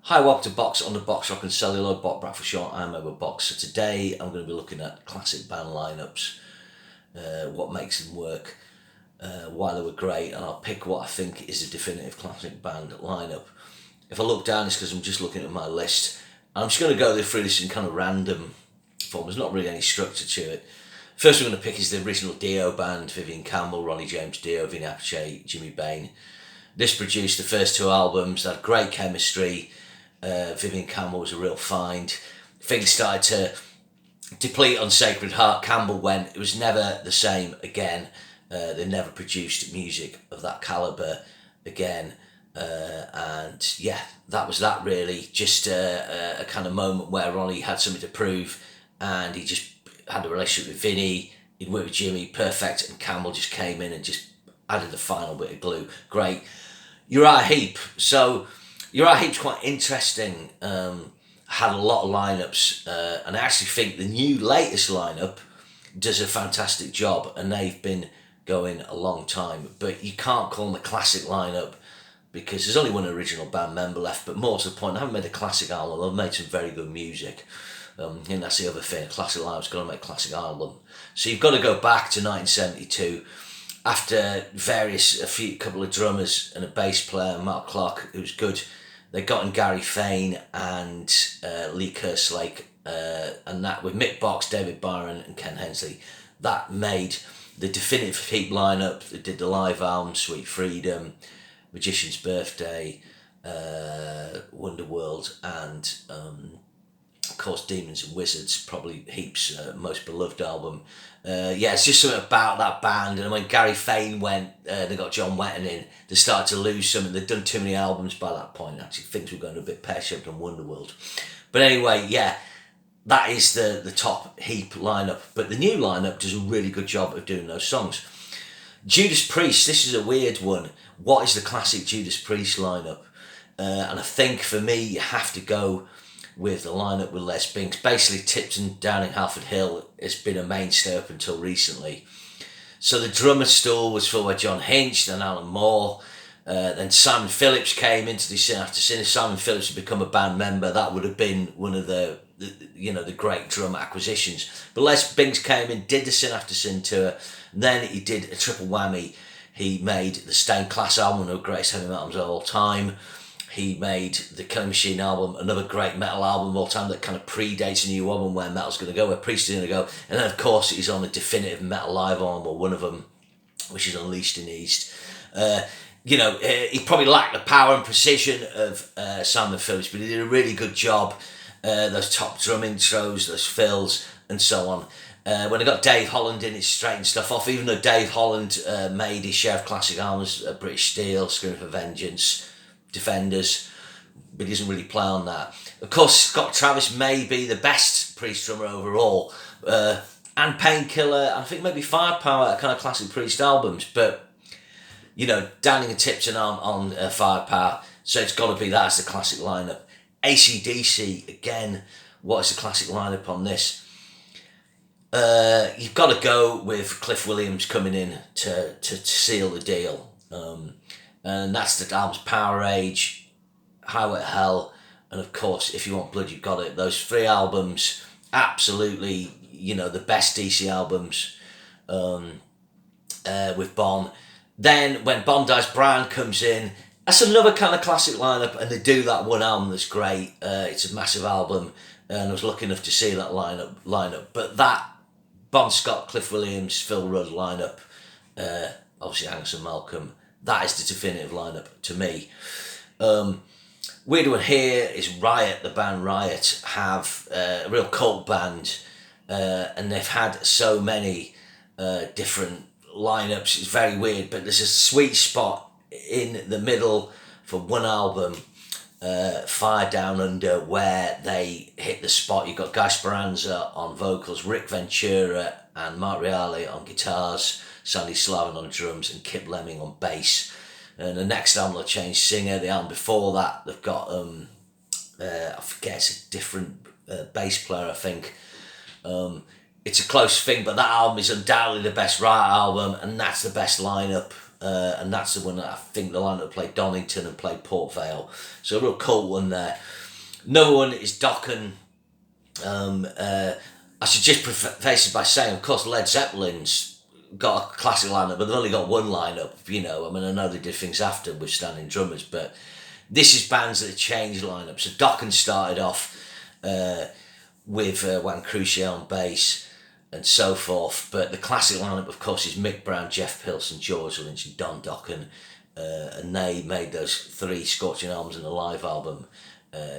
Hi, welcome to Box on the Box Rock and Celluloid, Bot Brat for short. I'm over Box. So today I'm going to be looking at classic band lineups, what makes them work, why they were great, and I'll pick what I think is a definitive classic band lineup. If I look down, it's because I'm just looking at my list. I'm just going to go through this in kind of random form. There's not really any structure to it. First we're going to pick is the original Dio band: Vivian Campbell, Ronnie James Dio, Vinny Appice, Jimmy Bain. This produced the first two albums. They had great chemistry. Vivian Campbell was a real find. Things started to deplete on Sacred Heart. Campbell went. It was never the same again. They never produced music of that calibre again. And yeah, that was that really. Just a kind of moment where Ronnie had something to prove, and he just had a relationship with Vinny. He'd worked with Jimmy, perfect, and Campbell just came in and just added the final bit of glue. Great. Uriah Heep. So Uriah Heep's quite interesting. Had a lot of lineups, and I actually think the new latest lineup does a fantastic job, and they've been going a long time. But you can't call them a classic lineup because there's only one original band member left. But more to the point, they haven't made a classic album. They've made some very good music. And that's the other thing. A classic lineup's got to make a classic album. So you've got to go back to 1972. After a couple of drummers and a bass player, Mark Clark, who was good, they got in Gary Fane and Lee Kerslake, and that with Mick Box, David Byron and Ken Hensley. That made the definitive Heap lineup. They did the live album, Sweet Freedom, Magician's Birthday, Wonderworld, and of course Demons and Wizards, probably Heap's most beloved album. It's just something about that band. And when Gary Fane went, they got John Wetton in, they started to lose something. They'd done too many albums by that point. Actually, things were going a bit pear-shaped on Wonderworld. But anyway, yeah, that is the top Heap lineup. But the new lineup does a really good job of doing those songs. Judas Priest, this is a weird one. What is the classic Judas Priest lineup? And I think for me, you have to go with the lineup with Les Binks. Basically, Tipton, Downing, Halford Hill has been a mainstay up until recently. So the drummer stool was filled by John Hinch, then Alan Moore, then Simon Phillips came into the Sin After Sin. If Simon Phillips had become a band member, that would have been one of the great drum acquisitions. But Les Binks came in, did the Sin After Sin tour, and then he did a triple whammy. He made the Stained Class album, one of the greatest heavy metal albums of all time. He made the Killing Machine album, another great metal album of all time that kind of predates a new album where metal's going to go, where Priest is going to go. And then, of course, he's on the definitive metal live album, or one of them, which is Unleashed in the East. He probably lacked the power and precision of Simon Phillips, but he did a really good job. Those top drum intros, those fills, and so on. When I got Dave Holland in, it straightened stuff off, even though Dave Holland made his share of classic albums, British Steel, Screaming for Vengeance, Defenders, but he doesn't really play on that. Of course, Scott Travis may be the best Priest drummer overall, and Painkiller, I think maybe Firepower are kind of classic Priest albums, but Downing and Tipton on Firepower, so it's got to be that as the classic lineup. AC/DC, again, what is the classic lineup on this? You've got to go with Cliff Williams coming in to seal the deal. And that's the albums Power Age, Highway to Hell, and of course, If You Want Blood, You've Got It. Those three albums, absolutely, the best DC albums with Bon. Then when Bon Dies, Brian comes in. That's another kind of classic lineup, and they do that one album that's great. It's a massive album, and I was lucky enough to see that lineup. But that Bon Scott, Cliff Williams, Phil Rudd lineup, obviously Angus and Malcolm, that is the definitive lineup to me. Weird one here is Riot. The band Riot have a real cult band, and they've had so many different lineups. It's very weird, but there's a sweet spot in the middle for one album, Fire Down Under, where they hit the spot. You've got Guy Speranza on vocals, Rick Ventura and Mark Reale on guitars, Sandy Slavin on drums, and Kip Lemming on bass. And the next album they'll change singer. The album before that they've got I forget, it's a different bass player, I think. It's a close thing, but that album is undoubtedly the best Riot album, and that's the best lineup and that's the one that I think the lineup played Donington and played Port Vale. So a real cool one there. Another one is Dokken. I should just preface it by saying, of course, Led Zeppelin's got a classic lineup, but they've only got one lineup, I mean, I know they did things after with standing drummers, but this is bands that have changed lineups. So Dokken started off with Juan Crucier on bass and so forth, but the classic lineup, of course, is Mick Brown, Jeff Pilson, George Lynch and Don Dokken, and they made those 3 Scorching Arms and a live album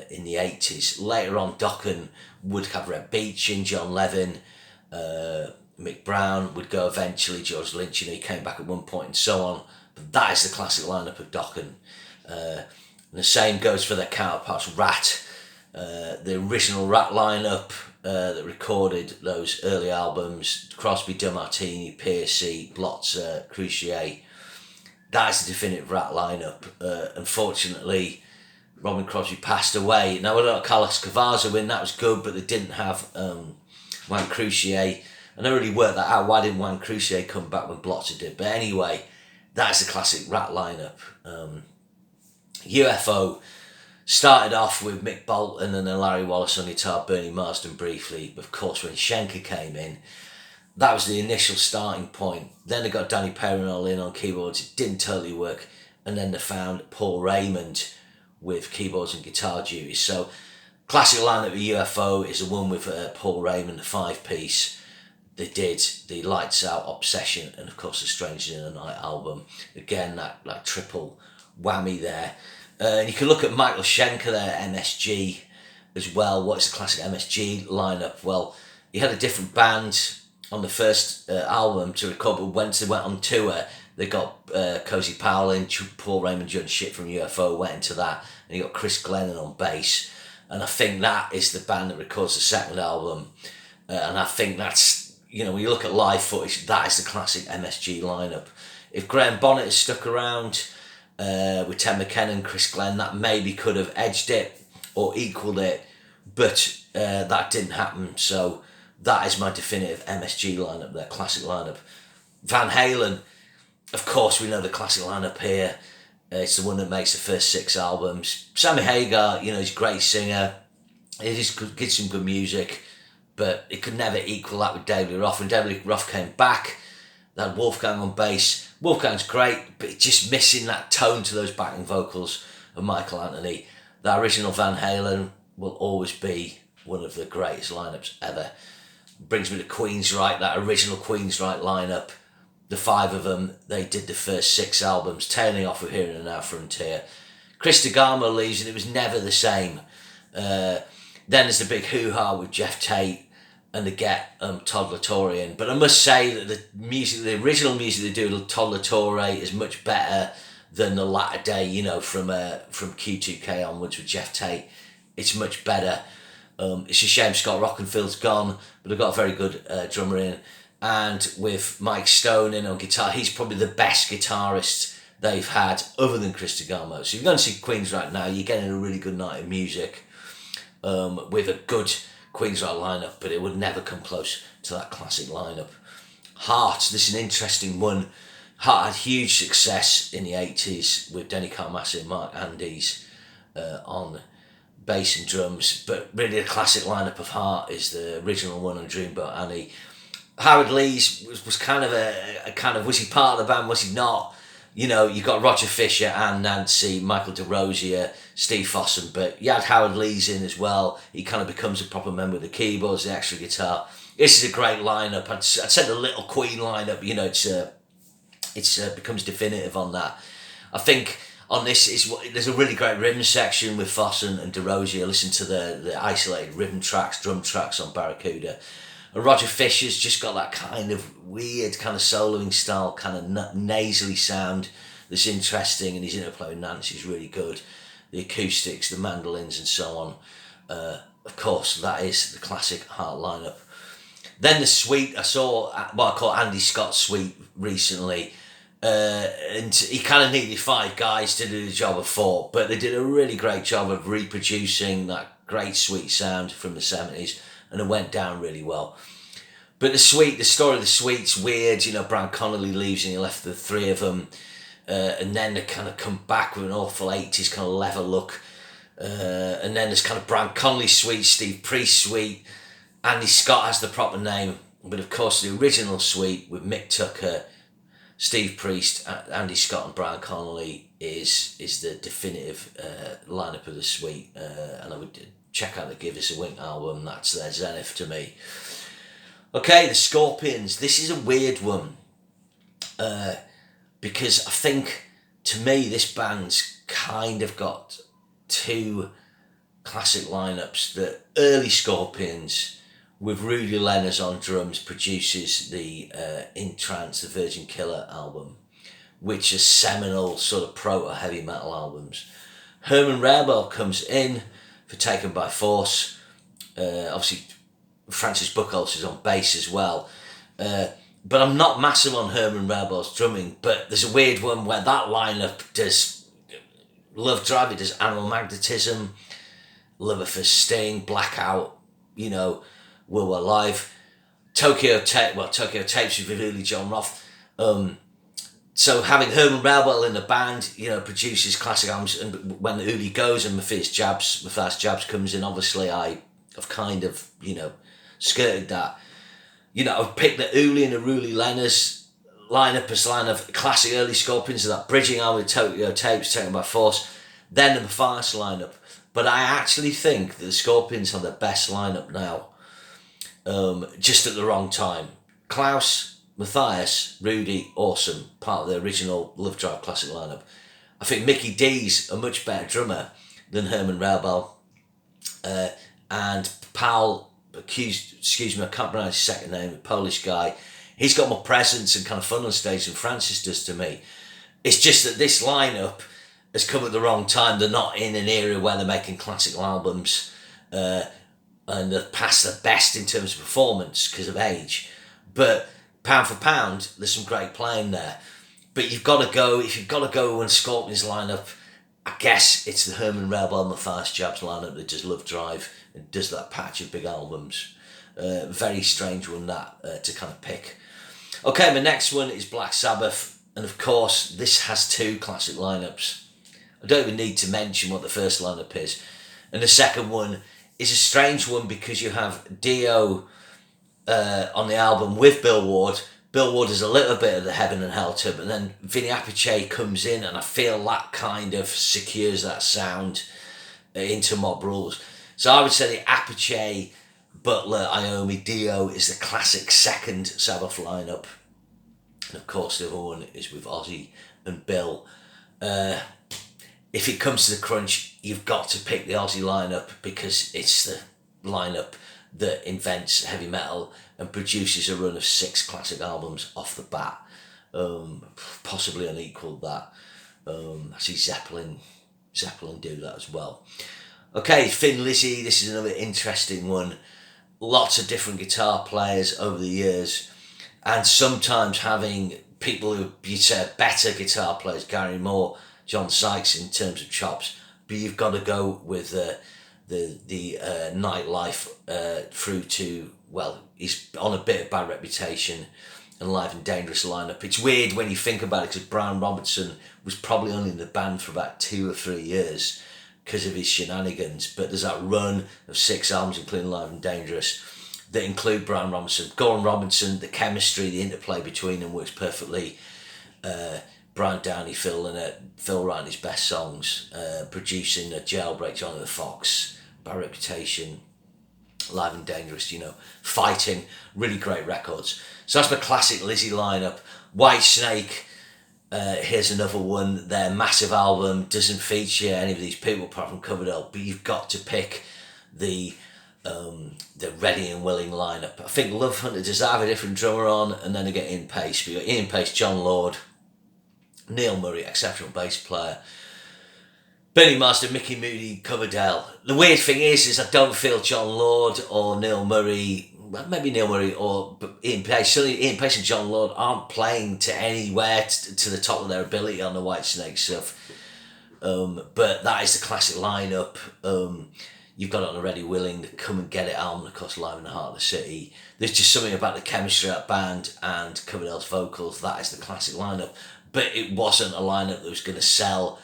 in the 80s. Later on, Dokken would have Red Beach and John Levin, Mick Brown would go eventually, George Lynch, he came back at one point and so on. But that is the classic lineup of Dokken. And the same goes for their counterparts, Rat. The original Rat lineup that recorded those early albums, Crosby, DeMartini, Pearcy, Blotzer, Crucier. That is the definitive Rat lineup. Unfortunately, Robin Crosby passed away. Now, I don't know, Carlos Cavazo win, that was good, but they didn't have Juan Crucier. I never really worked that out. Why didn't Juan Crucier come back when Blotzer did? But anyway, that's the classic Rat lineup. UFO started off with Mick Bolton and then Larry Wallace on guitar, Bernie Marsden briefly. But of course, when Schenker came in, that was the initial starting point. Then they got Danny Perrinol in on keyboards. It didn't totally work. And then they found Paul Raymond with keyboards and guitar duties. So classic lineup of UFO is the one with Paul Raymond, the 5-piece. They did the Lights Out, Obsession, and of course the Strangers in the Night album. Again, that triple whammy there. And you can look at Michael Schenker there, MSG, as well. What is the classic MSG lineup? Well, he had a different band on the first album to record, but once they went on tour, they got Cozy Powell in, Paul Raymond Judge shit from UFO went into that, and you got Chris Glennon on bass. And I think that is the band that records the second album. And I think that's, when you look at live footage, that is the classic MSG lineup. If Graham Bonnet had stuck around with Ted McKenna, Chris Glenn, that maybe could have edged it or equalled it, but that didn't happen. So that is my definitive MSG lineup, their classic lineup. Van Halen, of course, we know the classic lineup here. It's the one that makes the first 6 albums. Sammy Hagar, he's a great singer. He just gives some good music, but it could never equal that with David Lee Roth. When David Lee Roth came back, they had Wolfgang on bass. Wolfgang's great, but it's just missing that tone to those backing vocals of Michael Anthony. That original Van Halen will always be one of the greatest lineups ever. Brings me to Queensryche, that original Queensryche lineup. The 5 of them, they did the first 6 albums, tailing off with Here and Now Frontier. Chris DeGarmo leaves and it was never the same. Then there's the big hoo-ha with Jeff Tate and they get Todd La Torre in. But I must say that the original music they do with Todd La Torre is much better than the latter day, from Q2K onwards with Jeff Tate. It's much better. It's a shame Scott Rockenfield's gone, but they've got a very good drummer in. And with Mike Stone in on guitar, he's probably the best guitarist they've had other than Chris DeGarmo. So if you're going to see Queensryche now, you're getting a really good night of music with a good Queensryche lineup, but it would never come close to that classic lineup. Heart, this is an interesting one. Heart had huge success in the 80s with Denny Carmassi and Mark Andes on bass and drums, but really the classic lineup of Heart is the original one on Dreamboat Annie. Howard Lees was kind of was he part of the band, was he not? You got Roger Fisher, Ann Nancy, Michael DeRosier, Steve Fossen, but you had Howard Lees in as well. He kind of becomes a proper member of the keyboards, the extra guitar. This is a great lineup. I'd said the Little Queen lineup, it becomes definitive on that. I think on this, there's a really great rhythm section with Fossen and DeRosier. Listen to the isolated rhythm tracks, drum tracks on Barracuda. And Roger Fisher's just got that kind of weird, kind of soloing style, kind of nasally sound that's interesting, and his interplay with Nancy's really good. The acoustics, the mandolins and so on. Of course, that is the classic Heart lineup. Then the suite, I saw what I call Andy Scott's suite recently, and he kind of needed 5 guys to do the job of 4, but they did a really great job of reproducing that great sweet sound from the 70s, and it went down really well. But the story of the suite's weird. Brian Connolly leaves and he left the 3 of them. and then they kind of come back with an awful 80s kind of leather look. And then there's kind of Brian Connolly suite, Steve Priest suite, Andy Scott has the proper name, but of course the original suite with Mick Tucker, Steve Priest, Andy Scott and Brian Connolly is the definitive lineup of the suite, and I would check out the Give Us a Wink album. That's their zenith to me. Okay, the Scorpions. This is a weird one because I think, to me, this band's kind of got two classic lineups. The early Scorpions with Rudy Lenners on drums produces the In Trance, the Virgin Killer album, which is seminal sort of proto-heavy metal albums. Herman Rarebell comes in for Taken by Force. Obviously, Francis Buchholz is on bass as well. But I'm not massive on Herman Rarebell's drumming, but there's a weird one where that lineup does Love Drive, it does Animal Magnetism, Liver for Sting, Blackout, you know, Will We're Live, Tokyo Tapes with Uli John Roth. So having Herman Rarebell in the band, you know, produces classic albums, and when Uli goes and Matthias Jabs comes in, obviously I've kind of, you know, skirted that. You know, I've picked the Uli and the Rudy Lenners lineup as line of classic early Scorpions, so that bridging album with Tokyo Tapes, Taken by Force, then the Matthias lineup. But I actually think that the Scorpions have their best lineup now, just at the wrong time. Klaus, Matthias, Rudy, awesome, part of the original Love Drive classic lineup. I think Mickey D's a much better drummer than Herman Rarebell, and Paul, excuse me, I can't pronounce his second name, a Polish guy. He's got more presence and kind of fun on stage than Francis does to me. It's just that this lineup has come at the wrong time. They're not in an era where they're making classical albums and they're past their best in terms of performance because of age. But pound for pound, there's some great playing there. But you've got to go, if you've got to go when Scorpions lineup, I guess it's the Herman Rarebell and Matthias Jabs lineup that does Love Drive and does that patch of big albums. Very strange one that to kind of pick. Okay, my next one is Black Sabbath, and of course this has two classic lineups. I don't even need to mention what the first lineup is, and the second one is a strange one because you have Dio on the album with Bill Ward. Bill Ward is a little bit of the heaven and hell tub, and then Vinny Appice comes in, and I feel that kind of secures that sound into Mob Rules. So I would say the Appice, Butler, Iommi, Dio is the classic second Sabbath lineup. And of course the other one is with Ozzy and Bill. If it comes to the crunch, you've got to pick the Ozzy lineup because it's the lineup that invents heavy metal and produces a run of 6 classic albums off the bat. Possibly unequaled that. I see Zeppelin do that as well. Okay, Thin Lizzy, this is another interesting one. Lots of different guitar players over the years, and sometimes having people who you'd say are better guitar players, Gary Moore, John Sykes in terms of chops, but you've got to go with the nightlife through to, well, he's on a bit of bad reputation and Live and Dangerous lineup. It's weird when you think about it because Brian Robertson was probably only in the band for about 2 or 3 years because of his shenanigans, but there's that run of 6 albums including Live and Dangerous that include Brian Robinson. Gordon Robinson, the chemistry, the interplay between them works perfectly. Brian Downey, Phil writing his best songs, producing a Jailbreak, Johnny the Fox, Bad Reputation, Live and Dangerous, you know, Fighting, really great records. So that's my classic Lizzy lineup. White Snake, here's another one. Their massive album doesn't feature any of these people apart from Coverdale, but you've got to pick the Ready and Willing lineup. I think Love Hunter does have a different drummer on, and then they get Ian Pace. But you got Ian Pace, John Lord, Neil Murray, exceptional bass player, Benny Marsden, Mickey Moody, Coverdale. The weird thing is I don't feel John Lord or Neil Murray, well, maybe Neil Murray or Ian Pace. Certainly Ian Pace and John Lord aren't playing to anywhere to the top of their ability on the White Snake stuff. But that is the classic lineup. You've got it on a Ready Willing, the Come and Get It album, of course, Live in the Heart of the City. There's just something about the chemistry of that band and Coverdale's vocals. That is the classic lineup. but it wasn't a lineup that was going to sell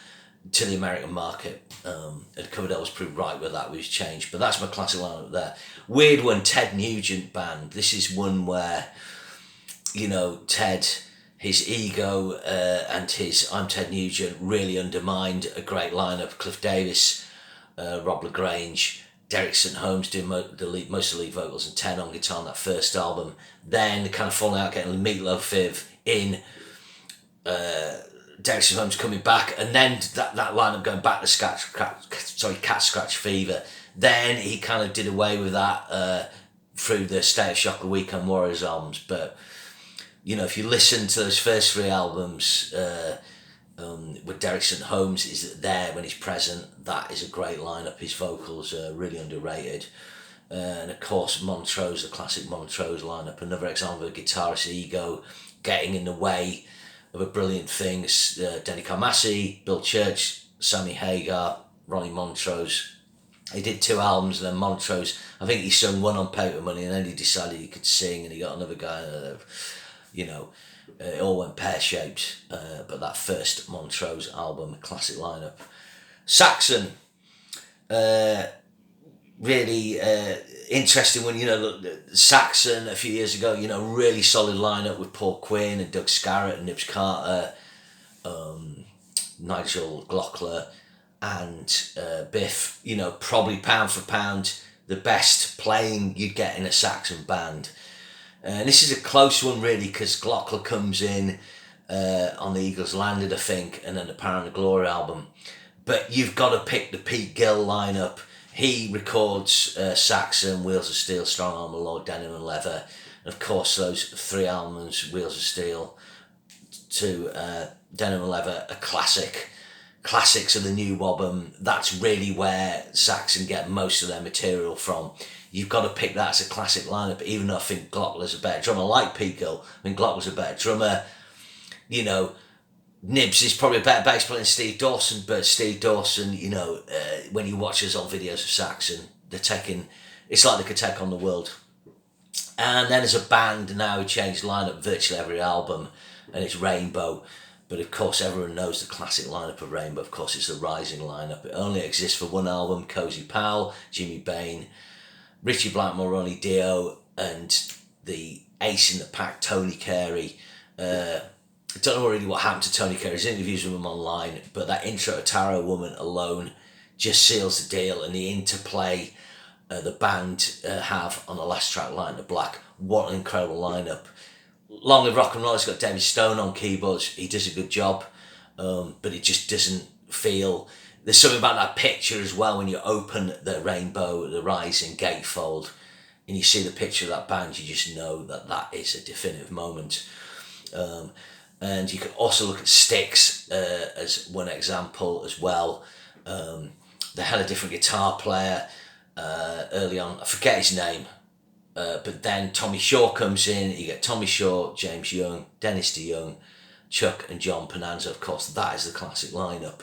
to the American market. And Coverdale was pretty right with that, was changed. But that's my classic lineup there. Weird one, Ted Nugent Band. This is one where, Ted, his ego and his I'm Ted Nugent really undermined a great lineup. Cliff Davis, Rob LaGrange, Derek St. Holmes doing most of the lead vocals, and Ted on guitar on that first album. Then kind of falling out, getting Meatloaf Viv in, Derek St. Holmes coming back, and then that lineup going back to Cat Scratch Fever. Then he kind of did away with that through the State of Shock, the Weekend Warriors albums. But if you listen to those first three albums, with Derek St. Holmes is there when he's present, that is a great lineup. His vocals are really underrated. And of course, Montrose, the classic Montrose lineup, another example of a guitarist's ego getting in the way of a brilliant thing. Denny Carmassi, Bill Church, Sammy Hagar, Ronnie Montrose. He did 2 albums, and then Montrose, I think he sung one on Paper Money, and then he decided he could sing, and he got another guy, it all went pear-shaped. But that first Montrose album, classic lineup. Saxon, really interesting one. Look, Saxon a few years ago, really solid lineup with Paul Quinn and Doug Scarrett and Nibs Carter, Nigel Glockler and Biff. Probably pound for pound the best playing you'd get in a Saxon band. And this is a close one really, because Glockler comes in on the Eagles Landed, I think, and then the Power and the Glory album. But you've got to pick the Pete Gill lineup. He records Saxon, Wheels of Steel, Strong Arm of Law, Denim and Leather. And of course, those 3 albums, Wheels of Steel to Denim and Leather, are classics of the new album. That's really where Saxon get most of their material from. You've got to pick that as a classic lineup, even though I think Glockler's a better drummer. Like Pete Gill, I mean, Glockler's a better drummer. Nibs is probably a better bass player than Steve Dawson, but Steve Dawson, when you watch his old videos of Saxon, it's like they could take on the world. And then as a band, now he changed lineup virtually every album, and it's Rainbow. But of course, everyone knows the classic lineup of Rainbow. Of course, it's the Rising lineup. It only exists for one album: Cozy Powell, Jimmy Bain, Richie Blackmore, Ronnie Dio, and the ace in the pack, Tony Carey. I don't know really what happened to Tony Carey's interviews with him online, but that intro to Taro Woman alone just seals the deal, and the interplay the band have on the last track, Light in the Black. What an incredible lineup. Long Live Rock and Roll, it's got David Stone on keyboards. He does a good job, but it just doesn't feel... There's something about that picture as well when you open the Rainbow, the Rising gatefold, and you see the picture of that band, you just know that is a definitive moment. And you can also look at Styx as one example as well. They had a different guitar player early on. I forget his name. But then Tommy Shaw comes in. You get Tommy Shaw, James Young, Dennis DeYoung, Chuck and John Pananza. Of course, that is the classic lineup.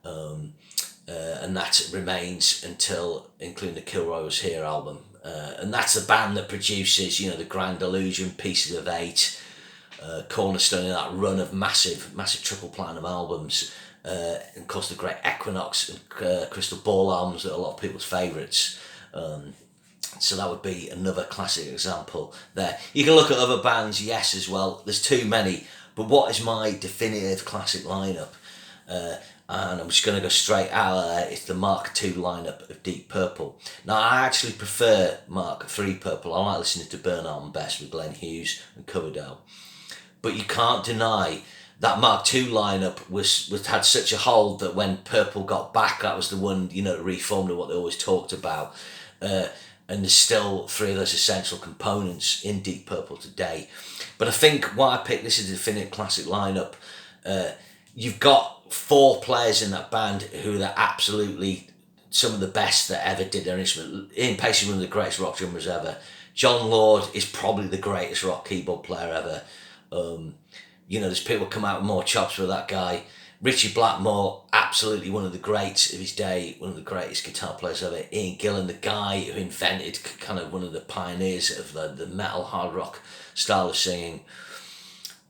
And that remains until, including the Kilroy Was Here album. And that's the band that produces, the Grand Illusion, Pieces of Eight, cornerstone in that run of massive triple platinum albums, and of course the great Equinox and Crystal Ball albums that are a lot of people's favourites. So that would be another classic example there. You can look at other bands, yes, as well. There's too many, but what is my definitive classic lineup? And I'm just going to go straight out of there. It's the Mark II lineup of Deep Purple. Now, I actually prefer Mark III Purple. I like listening to Burn Out and Best with Glenn Hughes and Coverdale. But you can't deny that Mark II lineup was had such a hold that when Purple got back, that was the one, reformed of what they always talked about. And there's still 3 of those essential components in Deep Purple today. But I think why I picked this as a definitive classic lineup, you've got 4 players in that band who are absolutely some of the best that ever did their instrument. Ian Pacey is one of the greatest rock drummers ever. John Lord is probably the greatest rock keyboard player ever. There's people come out with more chops with that guy. Richie Blackmore, absolutely one of the greats of his day, one of the greatest guitar players ever. Ian Gillan, the guy who invented kind of one of the pioneers of the metal hard rock style of singing.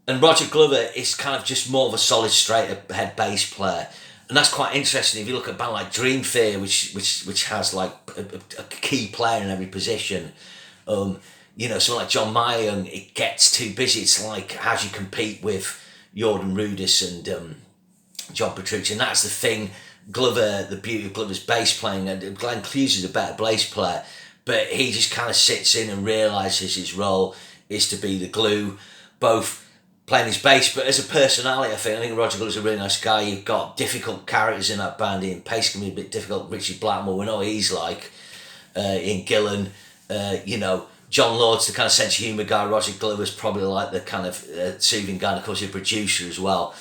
And Roger Glover is kind of just more of a solid straight ahead bass player. And that's quite interesting if you look at a band like Dream Theater, which has like a key player in every position. Someone like John Mayung, it gets too busy. It's like, how do you compete with Jordan Rudess and John Petrucci? And that's the thing. Glover, the beauty of Glover's bass playing, and Glenn Cluse is a better bass player, but he just kind of sits in and realises his role is to be the glue, both playing his bass, but as a personality, I think Roger Glover's a really nice guy. You've got difficult characters in that band. Ian Pace can be a bit difficult. Richie Blackmore, we know what he's like. Ian Gillan, John Lord's the kind of sense of humour guy. Roger Glover's probably like the kind of soothing guy, and of course he's a producer as well.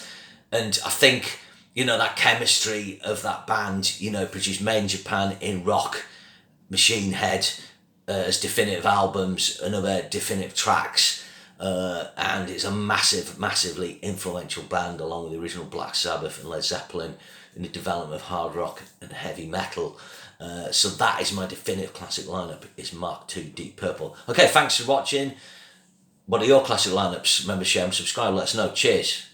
And I think, that chemistry of that band, produced Made in Japan, In Rock, Machine Head as definitive albums and other definitive tracks. And it's a massively influential band, along with the original Black Sabbath and Led Zeppelin, in the development of hard rock and heavy metal. So that is my definitive classic lineup, is Mark II Deep Purple. Okay, thanks for watching. What are your classic lineups? Remember, share and subscribe. Let us know. Cheers.